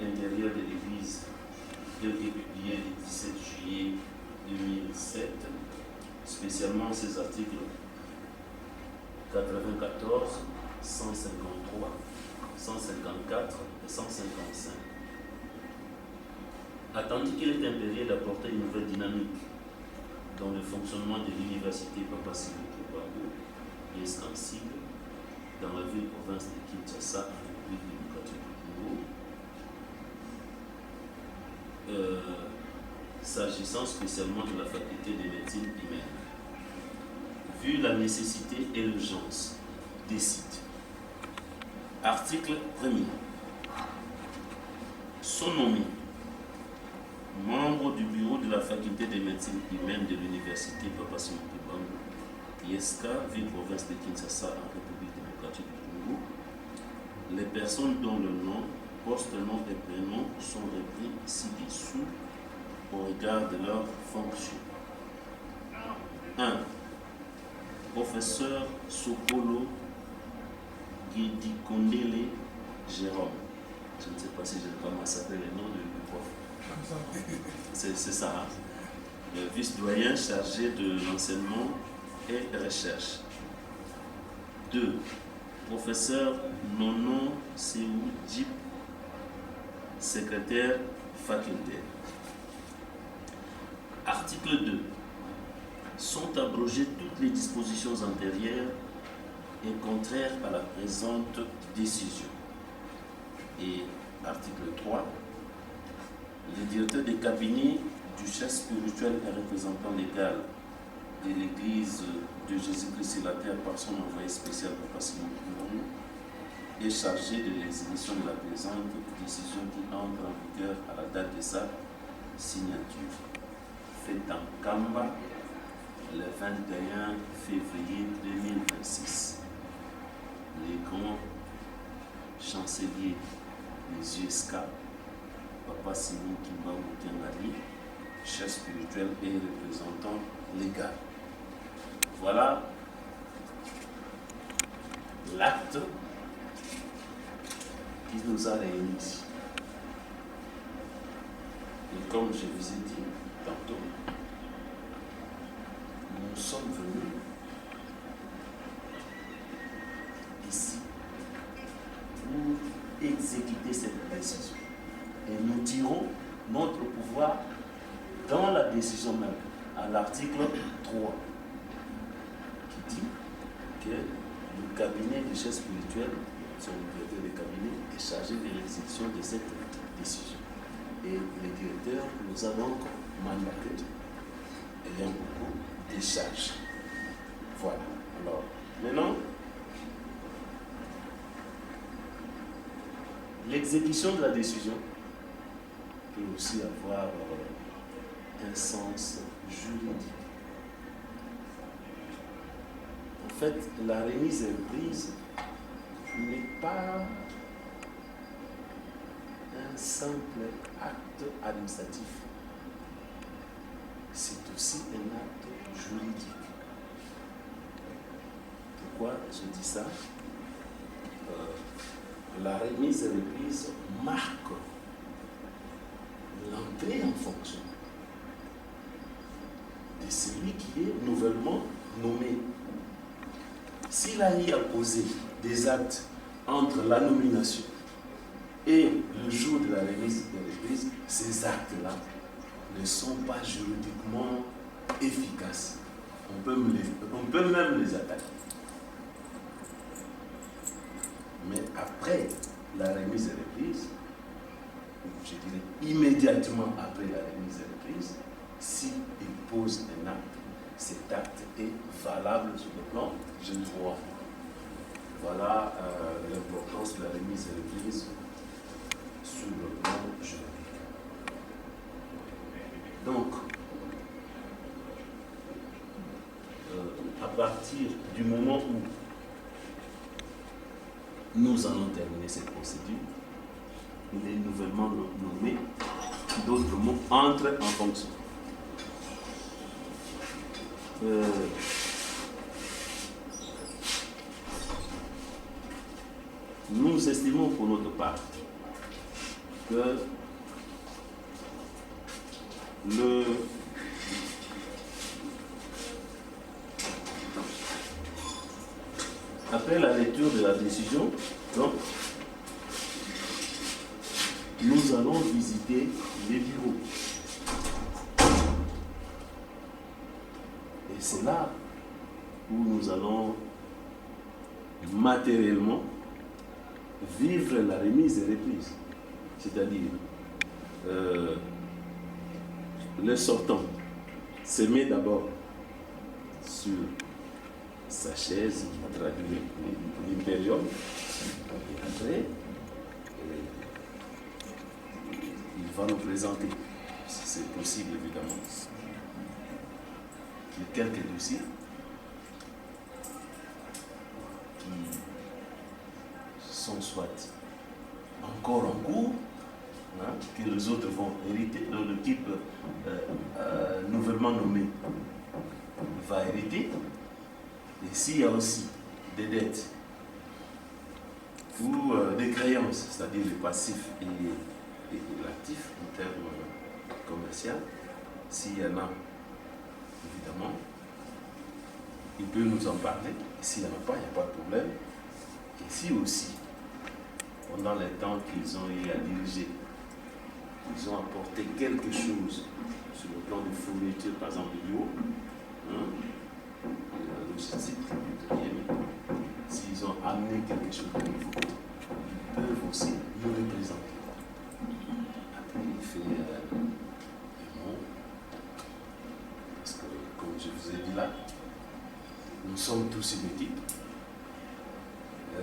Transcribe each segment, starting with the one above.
intérieur de l'Église, tel que publié le 17 juillet 2007, spécialement ces articles 94, 153, 154 et 155. Attendu qu'il est impérieux d'apporter une nouvelle dynamique dans le fonctionnement de l'université Papa Simon Kimbangu, qui est sensible dans la ville-province de Kinshasa, en République démocratique du Congo, s'agissant spécialement de la faculté de médecine humaine. Vu la nécessité et l'urgence, décide. Article 1er. Sont nommés membres du bureau de la faculté de médecine humaine de l'université Papa Simon Kimbangu, ISK, ville-province de Kinshasa, en République démocratique du Congo, les personnes dont le nom, poste, nom et prénom sont repris ci-dessous au regard de leur fonction. 1. Professeur Sokolo Guédikondele Jérôme. Je ne sais pas si je comment s'appelle le nom du prof. C'est ça. Hein? Le vice-doyen chargé de l'enseignement et recherche. 2. Professeur Nono Seou Djip, secrétaire facultaire. Article 2. Sont abrogées toutes les dispositions antérieures et contraires à la présente décision. Et article 3. Le directeur des cabinets du chef spirituel et représentant légal de l'Église de Jésus-Christ sur la terre par son envoyé spécial Papa Simon Kimbangu est chargé de l'exécution de la présente décision qui entre en vigueur à la date de sa signature. Fait en Kamba le 21 février 2026. Les grands chanceliers des USK, Papa Simon Kimbangu Tiangali, chef spirituel et représentant légal. Voilà l'acte qui nous a réunis ici. Et comme je vous ai dit tantôt, nous sommes venus ici pour exécuter cette décision. Et nous tirons notre pouvoir dans la décision même, à l'article 3, qui dit que le cabinet de chef spirituel, son directeur de cabinet, est chargé de l'exécution de cette décision. Et le directeur nous a donc mandaté, ayant beaucoup de charges. Voilà. Alors, maintenant, l'exécution de la décision peut aussi avoir un sens juridique. En fait, la remise et reprise n'est pas un simple acte administratif. C'est aussi un acte juridique. Pourquoi je dis ça? La remise et reprise marque l'entrée en fonction de celui qui est nouvellement nommé. S'il a eu à poser des actes entre la nomination et le jour de la remise et reprise, ces actes-là ne sont pas juridiquement efficaces. On peut même les attaquer. Mais après la remise et reprise, je dirais immédiatement après la remise et reprise, s'il pose un acte, cet acte est valable sur le plan du droit. Voilà l'importance de la remise et reprise sur le plan juridique. Donc, à partir du moment où nous allons terminer cette procédure, il est nouvellement nommé, d'autres mots entrent en fonction. Nous estimons pour notre part que après la lecture de la décision, donc, nous allons visiter les bureaux. Et c'est là où nous allons matériellement vivre la remise et reprise. C'est-à-dire, le sortant se met d'abord sur sa chaise, qui va traduire l'impérium, et après, il va nous présenter, si c'est possible évidemment, les quelques dossiers qui sont soit encore en cours, hein, que les autres vont hériter, l'équipe nouvellement nommée va hériter. Et s'il y a aussi des dettes ou des créances, c'est-à-dire les passifs et l'actif en termes commerciaux, s'il y en a, évidemment, il peut nous en parler. Et s'il n'y en a pas, il n'y a pas de problème. Et si aussi, pendant les temps qu'ils ont eu à diriger, ils ont apporté quelque chose sur le plan de fourniture, par exemple, du bureau, hein, la logistique, s'ils ont amené quelque chose de nouveau, ils peuvent aussi nous représenter. Après, il fait des mots, parce que, comme je vous ai dit là, nous sommes tous une équipe,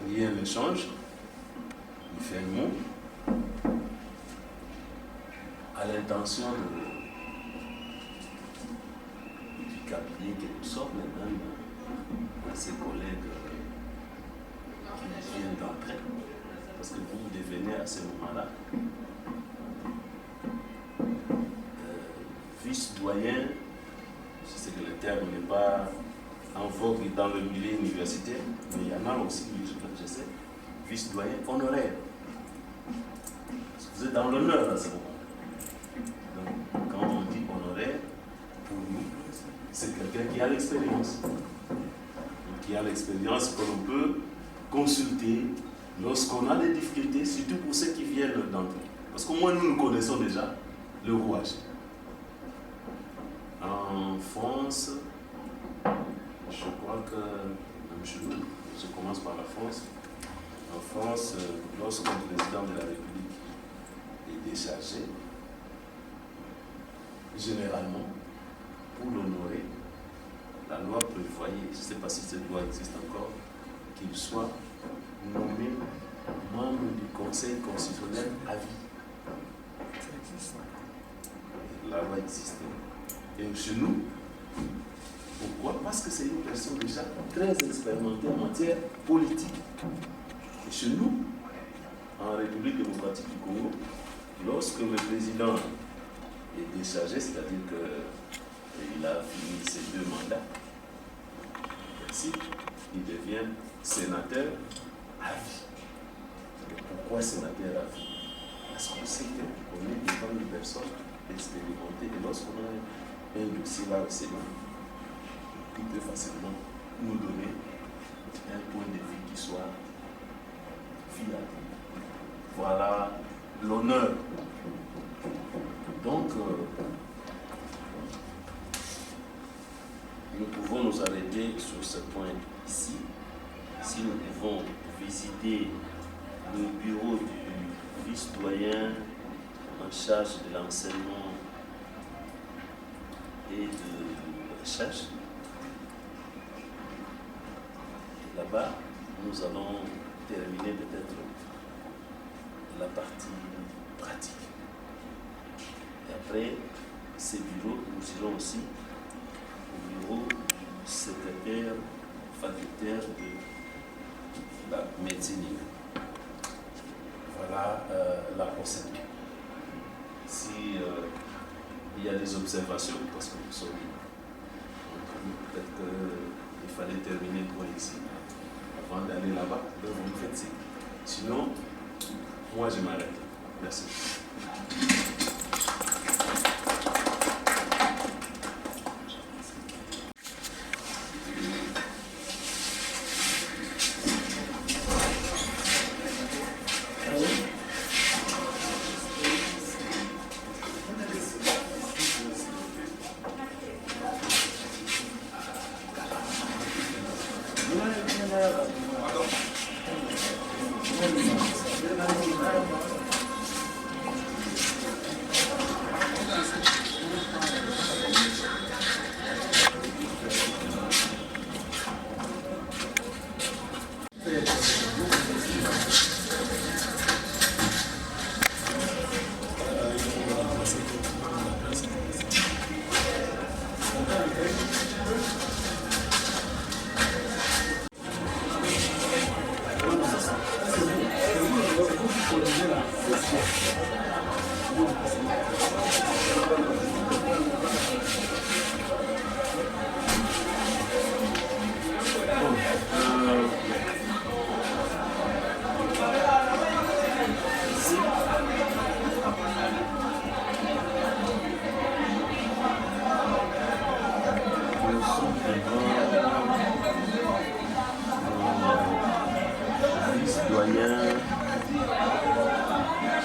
rien ne change, il fait un mot à l'intention du cabinet quelque sorte, mais même à ses collègues qui viennent d'entrer, parce que vous devenez à ce moment-là vice-doyen, je sais que le terme n'est pas en vogue dans le milieu universitaire, mais il y en a aussi, je sais, vice-doyen honoraire. Vous êtes dans l'honneur à ce moment. Donc, quand on dit honoraire, pour nous, c'est quelqu'un qui a l'expérience. Qui a l'expérience que l'on peut consulter lorsqu'on a des difficultés, surtout pour ceux qui viennent d'entrer. Parce qu'au moins, nous connaissons déjà le rouage. En France, je crois que, même chez nous, je commence par la France. En France, lorsqu'un président de la République est déchargé, généralement, pour l'honorer, la loi prévoyait, je ne sais pas si cette loi existe encore, qu'il soit nommé membre du Conseil constitutionnel à vie. La loi existe. Et chez nous, pourquoi? Parce que c'est une personne déjà très expérimentée en matière politique. Et chez nous, en République démocratique du Congo, lorsque le président est déchargé, c'est-à-dire qu'il a fini ses 2 mandats, ainsi, il devient sénateur à vie. Et pourquoi sénateur à vie? Parce qu'on sait qu'on est devant une personne expérimentée, et lorsqu'on a un dossier là au Sénat, il peut facilement nous donner un point de vue qui soit fiable. Voilà l'honneur. Donc, nous pouvons nous arrêter sur ce point ici. Si nous pouvons visiter le bureau du vice-doyen en charge de l'enseignement et de la recherche. Et là-bas, nous allons terminer peut-être la partie pratique. Et après ces bureaux, nous irons aussi au bureau du secrétaire facultaire de la médecine. Voilà la procédure. Si il y a des observations, parce que nous sommes peut-être qu'il fallait terminer le point ici avant d'aller là-bas, donc vous me faites signe. Sinon, moi je m'arrête. Merci.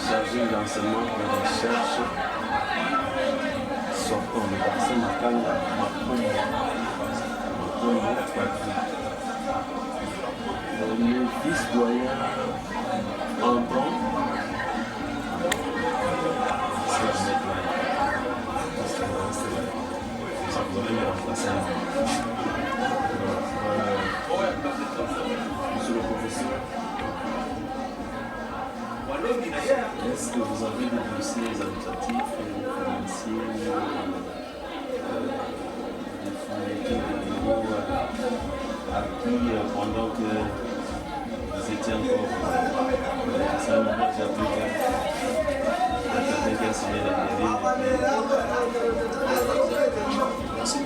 Chargé d'enseignement et de recherche sortant le bassin Makanga le vice-doyen entrant ça vous allez me remplacer. Monsieur le professeur, est-ce que vous avez des dossiers administratifs, financiers, des fournitures de bureau acquis pendant que vous étiez encore ça me dit j'applique quelqu'un qui a signé les merci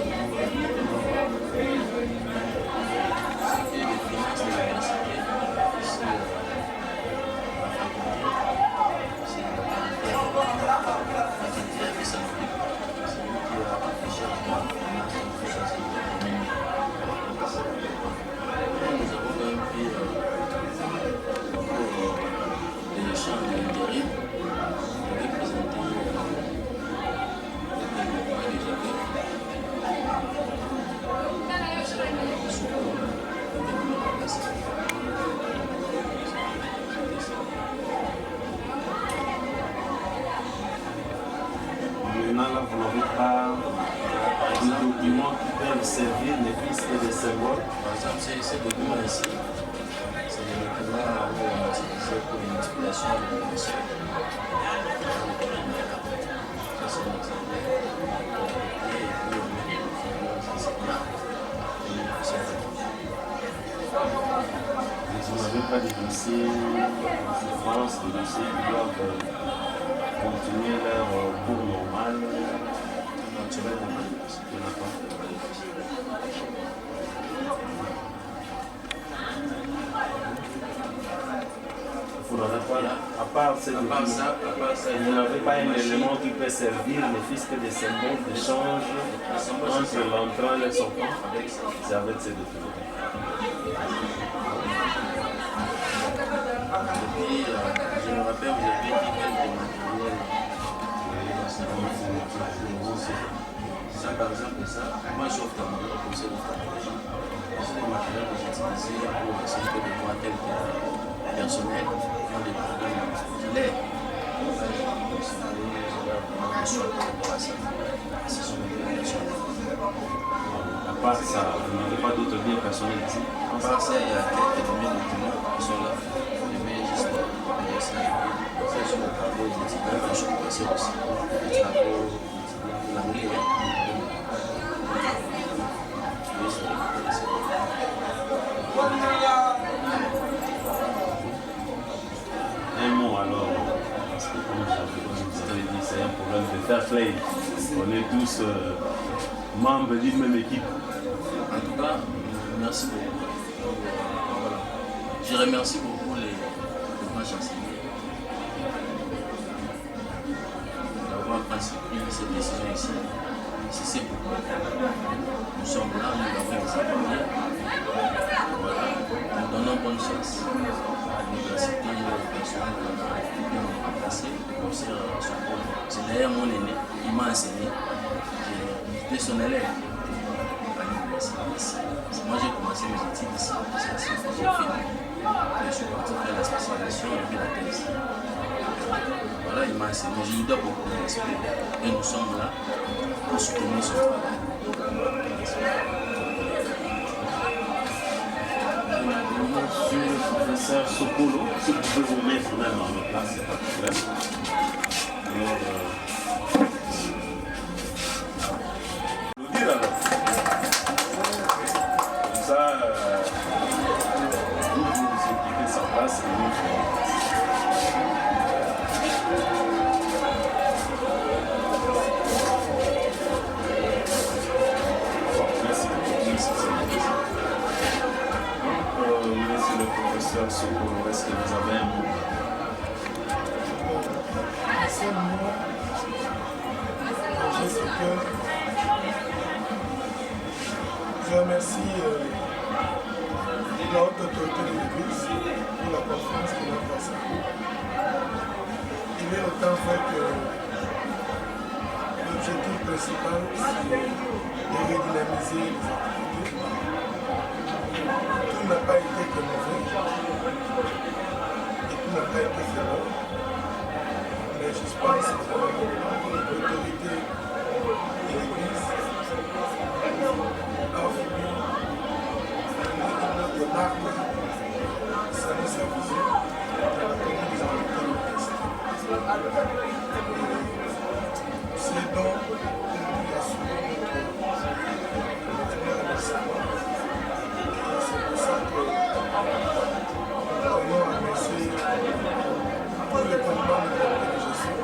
vous n'avez pas de documents qui peuvent servir les pistes et les symboles. Par exemple, ces documents ici, c'est des documents où on utilise pour une manipulation de l'information. Ça, c'est un exemple. Vous n'avez pas de dossiers en souffrance, de dossiers qui doivent continuer leur cours normal. Il n'y en a pas. Vous n'avez pas, à part ces documents, vous n'avez pas un élément qui peut servir les fiscs des symboles d'échange entre l'entrant et le sortant. C'est avec ces documents. Je me rappelle, vous avez dit quelques matériels. Ça, par exemple, ça, moi je offre mon conseil d'ophtalmologie. C'est des matériels que j'utilise pour essayer de voir tel que personnel qui ont des problèmes oculaires. À part ça, vous n'avez pas d'autres biens personnels ici? À part ça, il y a quelques documents qui sont là. Je vais juste payer ça. Ça, sur le travaux étudiants, je peux passer aussi. Les travaux de l'anglais. Un mot alors, parce que comme vous avez dit, c'est un problème de fair play. On est tous membres d'une même équipe. En tout cas, merci beaucoup. Voilà. Je remercie beaucoup les grands chanceliers. ainsi pris cette décision ici. Si c'est beaucoup, nous sommes là, nous l'avons examiné. Voilà, nous donnons bonne chance à l'université personnelle qui m'a remplacé, le professeur Sokolo. C'est d'ailleurs mon aîné, il m'a enseigné. J'étais son élève à l'université ici. Moi j'ai commencé mes études ici, j'ai fini. Je suis parti faire la spécialisation et puis la thèse. Voilà, il m'a enseigné, je lui dois beaucoup de respect. Et nous sommes là pour soutenir son travail. Monsieur le professeur Sokolo, si vous pouvez vous mettre même en place, c'est pas de problème. Alors, le dire alors. Comme ça, vous vous occupez sa place et nous faisons en place. Monsieur le professeur Sokolo, est-ce que vous avez un mot? C'est moi. Je sais que je remercie la haute autorité de l'Église pour la confiance qu'il a passée. Il est autant vrai que l'objectif principal, c'est de redynamiser les activités. Tout n'a pas été que mauvais et tout n'a pas été que bon. Mais je pense que l'autorité de l'Église a voulu notre marque, ça nous a visé dans la communauté de c'est donc nous assurer notre remerciement. C'est pour ça que nous tenons à remercier tous les commandants de la gestion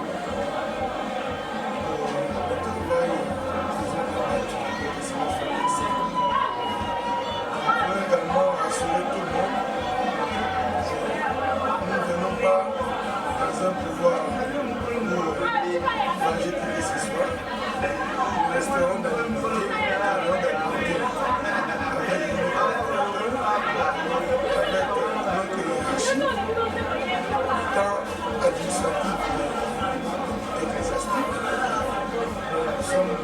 pour le travail qu'ils ont abattu pour que ça nous fasse. Nous voulons également rassurer tout le monde. Nous ne venons pas dans un pouvoir pour manger tout ce soir. Nous resterons dans l'unité, avec notre hiérarchie, tant administrative qu'ecclésiastique. Nous sommes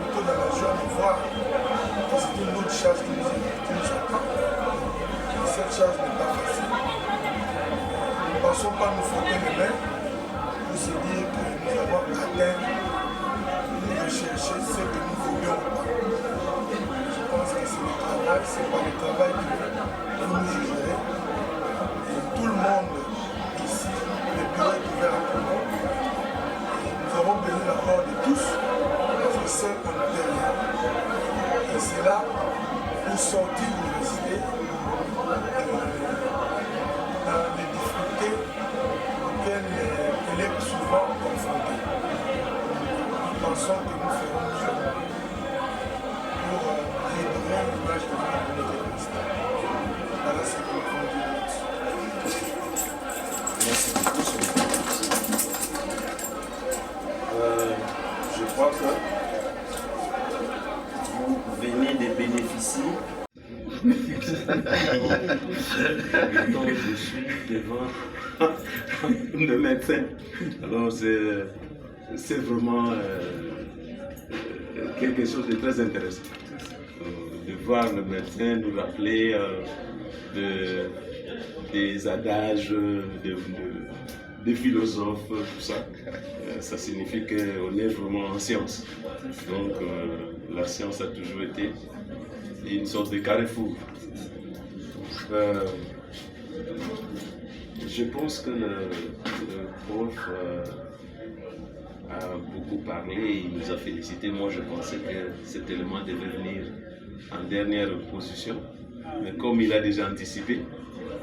plutôt dans la joie de voir que c'est une autre charge qui nous attend. Et cette charge n'est pas facile. Nous ne pensons pas nous frotter les mains pour se dire que nous avons atteint, nous rechercher ce que nous voulions pas. Je pense que c'est le travail, c'est pas le travail que vous nous jugerez. Et tout le monde ici, le bureau est ouvert à tout le monde. Et nous avons besoin de l'apport de tous, parce que seul on ne peut rien. Et c'est là pour sortir de l'université dans les difficultés auxquelles elle est souvent confrontée. Nous pensons que nous ferons mieux pour réduire l'image de la communauté chrétienne. Voilà ce que nous pouvons dire là-dessus. Merci beaucoup. Je crois que vous venez de bénéficier. Donc je suis devant le médecin. Alors c'est vraiment quelque chose de très intéressant. De voir le médecin nous rappeler des adages, des philosophes, tout ça. Ça signifie qu'on est vraiment en science. Donc la science a toujours été une sorte de carrefour. Je pense que le prof a beaucoup parlé, il nous a félicité. Moi je pensais que cet élément devait venir en dernière position, mais comme il a déjà anticipé,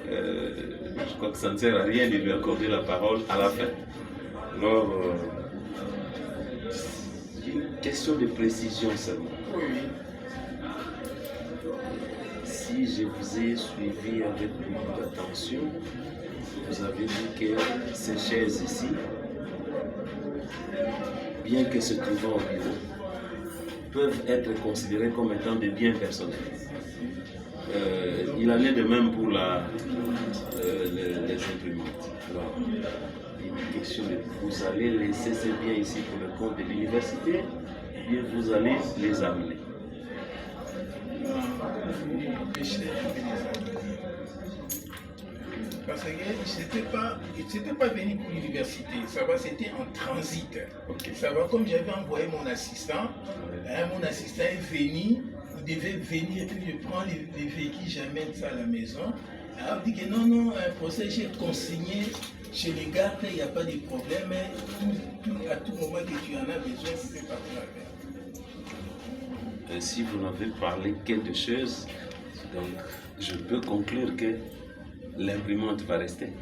je crois que ça ne sert à rien de lui accorder la parole à la fin. Alors, une question de précision seulement. Si je vous ai suivi avec beaucoup d'attention, vous avez dit que ces chaises ici bien que se trouvant au bureau, peuvent être considérés comme étant des biens personnels. Il en est de même pour les imprimantes. Alors, il est question de vous allez laisser ces biens ici pour le compte de l'université, ou bien vous allez les amener. Parce que c'était pas venu pour l'université, c'était en transit. Okay. Ça va, comme j'avais envoyé mon assistant est venu, il devait venir et puis je prends les véhicules, j'amène ça à la maison. Alors il dit que non, un procès j'ai consigné chez les gardes, il n'y a pas de problème, mais à tout moment que tu en as besoin, c'est pas grave. Si vous n'avez parlé que de choses, donc je peux conclure que l'imprimante va rester.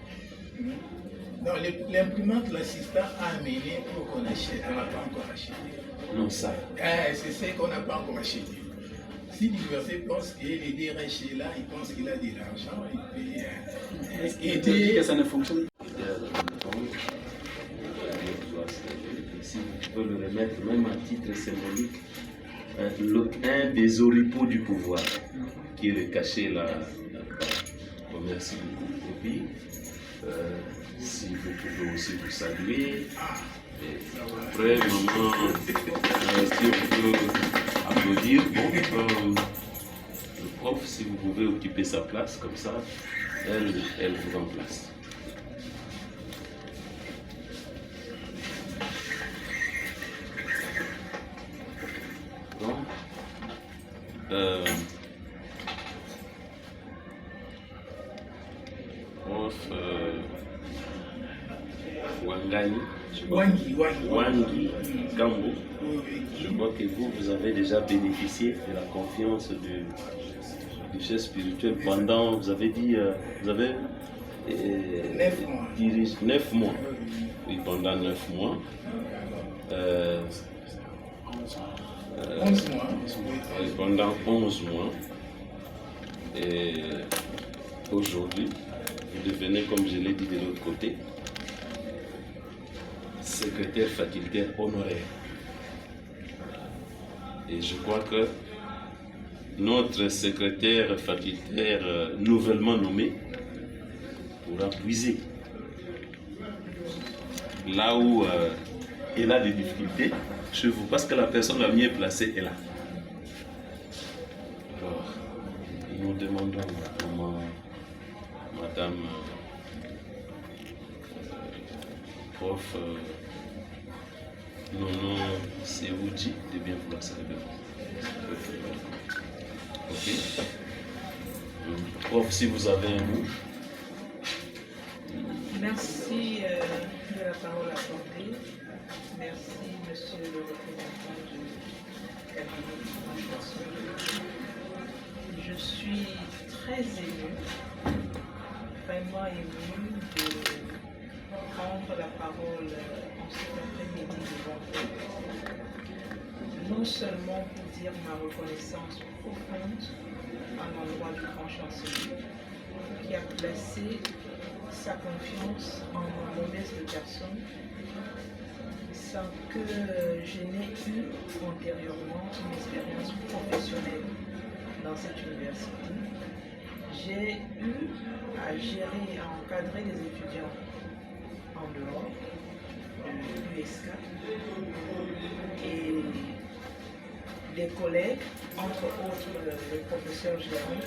Non, l'imprimante, l'assistant a amené pour qu'on achète, on n'a pas encore acheté. Non, ça. C'est ce qu'on n'a pas encore acheté. Si l'université pense que les DRH est là, il pense qu'il a de l'argent, il peut aider. Que ça ne fonctionne pas. Si vous pouvez le remettre même à titre symbolique, un des oripeaux du pouvoir qui est caché là. Bon, merci beaucoup. Et puis, si vous pouvez aussi vous saluer. Et après, maman, si on peut applaudir, bon, le prof, si vous pouvez occuper sa place comme ça, elle vous remplace. Bon. Prof Wangi Gambo, je crois que vous avez déjà bénéficié de la confiance du chef spirituel pendant, vous avez dit, vous avez 9 mois. Oui, pendant 9 mois. 11 mois. Pendant 11 mois. Et aujourd'hui, vous devenez, comme je l'ai dit de l'autre côté, secrétaire facultaire honoraire. Et je crois que notre secrétaire facultaire nouvellement nommé pourra puiser là où il a des difficultés chez vous, parce que la personne la mieux placée est là. Alors, nous demandons comment Madame prof Nono Seoudji de bien vouloir saluer. Ok. Prof, si vous avez un mot. Merci de la parole accordée. Merci, monsieur le représentant du cabinet du Grand Chancelier. Je suis très émue, vraiment émue de prendre la parole en cet après-midi devant vous. Non seulement pour dire ma reconnaissance profonde à l'endroit du Grand Chancelier qui a placé sa confiance en ma modeste personne sans que je n'ai eu antérieurement une expérience professionnelle dans cette université. J'ai eu à gérer, à encadrer des étudiants en dehors de l'USK et des collègues, entre autres le professeur Jérôme,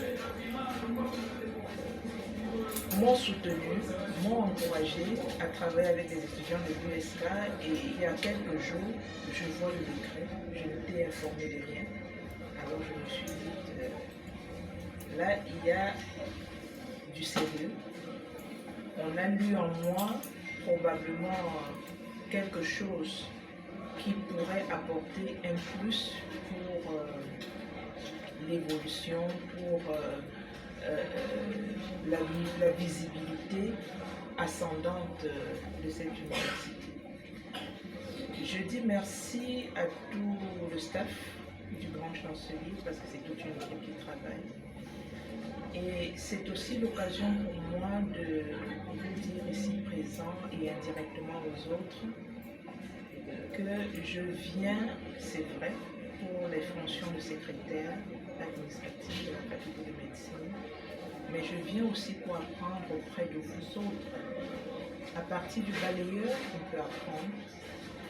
m'ont soutenu, m'ont encouragé à travailler avec des étudiants de l'USK et il y a quelques jours, je vois le décret, je n'étais informé de rien. Alors je me suis dit, là il y a du sérieux. On a lu en moi probablement quelque chose qui pourrait apporter un plus pour l'évolution, pour la visibilité ascendante de cette université. Je dis merci à tout le staff du Grand Chancelier parce que c'est toute une équipe qui travaille. Et c'est aussi l'occasion pour moi de vous dire ici présent et indirectement aux autres que je viens, c'est vrai, pour les fonctions de secrétaire administrative de la faculté de médecine, mais je viens aussi pour apprendre auprès de vous autres. À partir du balayeur, on peut apprendre,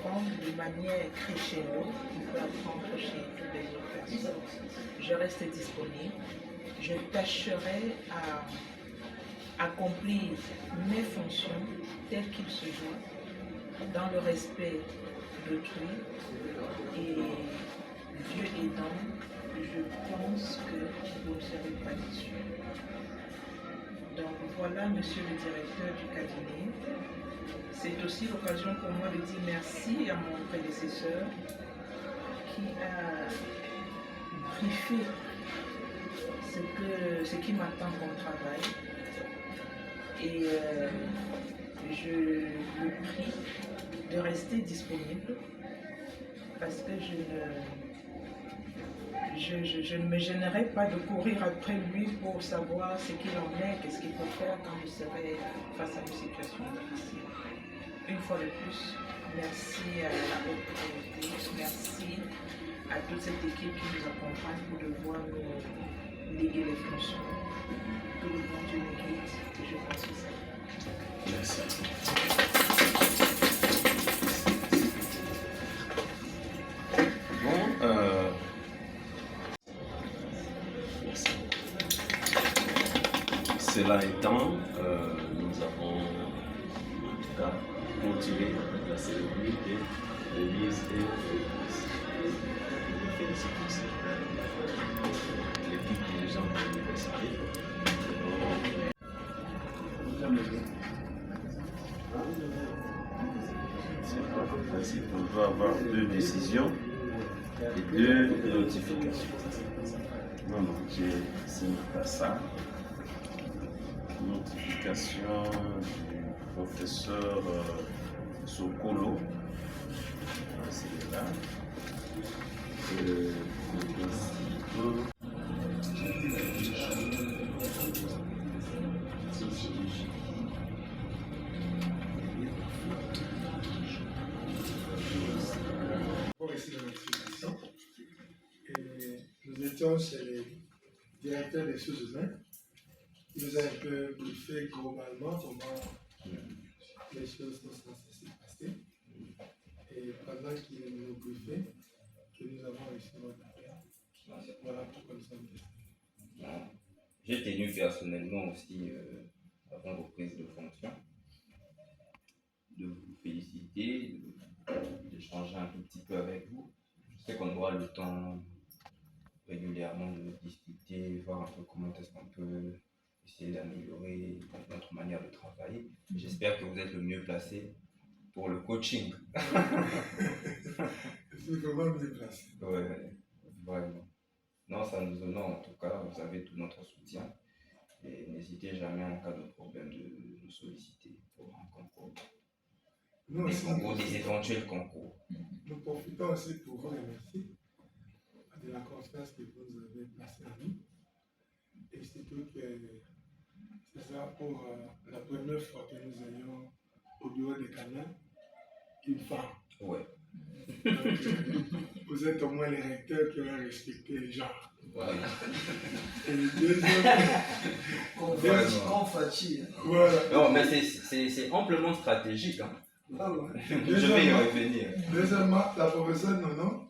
comme de manière crescendo, on peut apprendre chez toutes les autres personnes. Je reste disponible, je tâcherai à accomplir mes fonctions telles qu'il se doit, dans le respect d'autrui, et Dieu aidant, je pense que vous ne serez pas déçus. Donc voilà, monsieur le directeur du cabinet. C'est aussi l'occasion pour moi de dire merci à mon prédécesseur qui a briefé ce qui m'attend comme travail. Et je le prie de rester disponible parce que je ne me gênerai pas de courir après lui pour savoir ce qu'il en est, qu'est-ce qu'il faut faire quand je serai face à une situation difficile. Une fois de plus, merci à la haute autorité, merci à toute cette équipe qui nous accompagne pour devoir nous léguer les fonctions. Que le bon Dieu nous guide, et je pense que ça. Merci. Bon, merci. Cela étant, nous avons en tout cas continué avec la cérémonie de remise et félicitations. L'équipe dirigeante de l'université. On doit avoir 2 décisions et 2 notifications. Non, c'est pas ça. Notification du professeur Sokolo. C'est là. Nous étions chez les directeurs des ressources humaines. Il nous a un peu briefé globalement comment les choses sont censées se passer. Et pendant qu'il nous briefait, que nous avons reçu notre appel. Voilà pourquoi nous sommes ici. J'ai tenu personnellement aussi, avant vos prises de fonction, de vous féliciter, d'échanger un tout petit peu avec vous. Je sais qu'on aura le temps régulièrement de discuter, voir un peu comment est-ce qu'on peut essayer d'améliorer notre manière de travailler. J'espère que vous êtes le mieux placé pour le coaching. C'est vraiment mieux placé. Oui, vraiment. Non, ça nous honore en tout cas, vous avez tout notre soutien. Et n'hésitez jamais en cas de problème de nous solliciter pour un concours. Nous aussi, Des éventuels concours. nous profitons aussi pour vous remercier de la confiance que vous nous avez placée en nous. Et surtout que c'est ça pour la première fois que nous ayons au bureau des canaux une femme. Ouais. Donc, vous êtes au moins les recteurs qui ont respecté les gens. Ouais. Et le deuxième, voilà. Non, mais c'est amplement stratégique. Hein. Ah ouais. Je vais y revenir. Deuxièmement, la professeure Nono,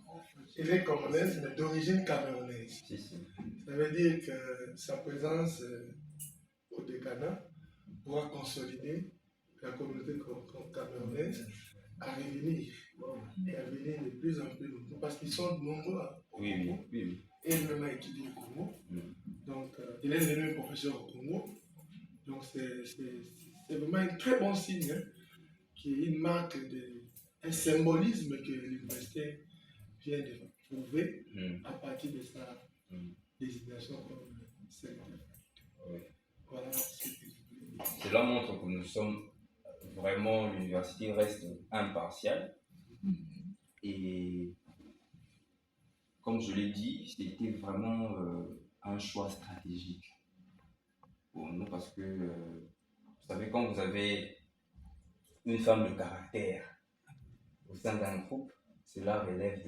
elle est congolaise, mais d'origine camerounaise. Si, si. Ça veut dire que sa présence au décanat pourra consolider la communauté camerounaise à revenir, et à venir de plus en plus nombreux, parce qu'ils sont nombreux au Congo. Oui. Et elle-même a étudié au Congo. Donc, il est devenu professeur au Congo. Donc, c'est vraiment un très bon signe, hein, qui est une marque, un symbolisme que l'université vient de prouver à partir de sa désignation comme secrétaire. Voilà ce que je voulais dire. Cela montre que nous sommes vraiment, l'université reste impartiale. Et comme je l'ai dit, c'était vraiment un choix stratégique pour nous parce que, vous savez, quand vous avez une femme de caractère au sein d'un groupe, cela relève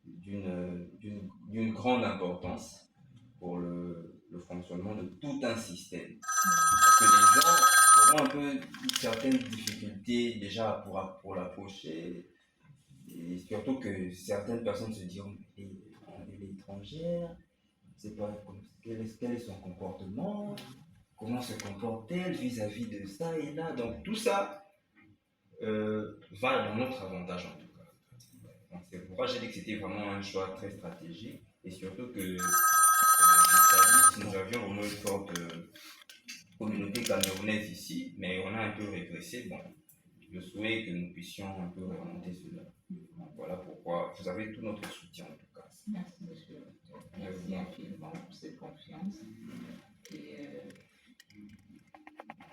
d'une grande importance pour le fonctionnement de tout un système. Parce que les gens auront un peu certaines difficultés déjà pour l'approcher, et surtout que certaines personnes se diront elle est étrangère, c'est pas quel est son comportement, comment se comporte-t-elle vis-à-vis de ça et là. Donc tout ça va dans notre avantage en tout cas. Donc c'est pourquoi j'ai dit que c'était vraiment un choix très stratégique, et surtout que nous avions vraiment une forte communauté camerounaise ici, mais on a un peu régressé. Bon, je souhaite que nous puissions un peu remonter cela. Donc, voilà pourquoi vous avez tout notre soutien en tout cas. Merci monsieur. Merci infiniment pour cette confiance. Et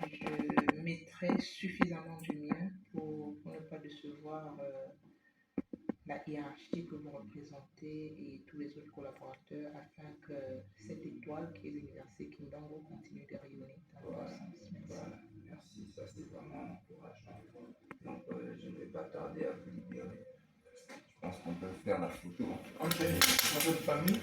je mettrai suffisamment du mien pour ne pas décevoir la hiérarchie que vous représentez et tous les autres collaborateurs, afin que cette étoile qui est l'université Kimbangu continue de rayonner dans le bon sens. Merci. Voilà. Merci, ça c'est vraiment encourageant. Donc je ne vais pas tarder à vous libérer. Je pense qu'on peut faire la photo. Ok, notre famille.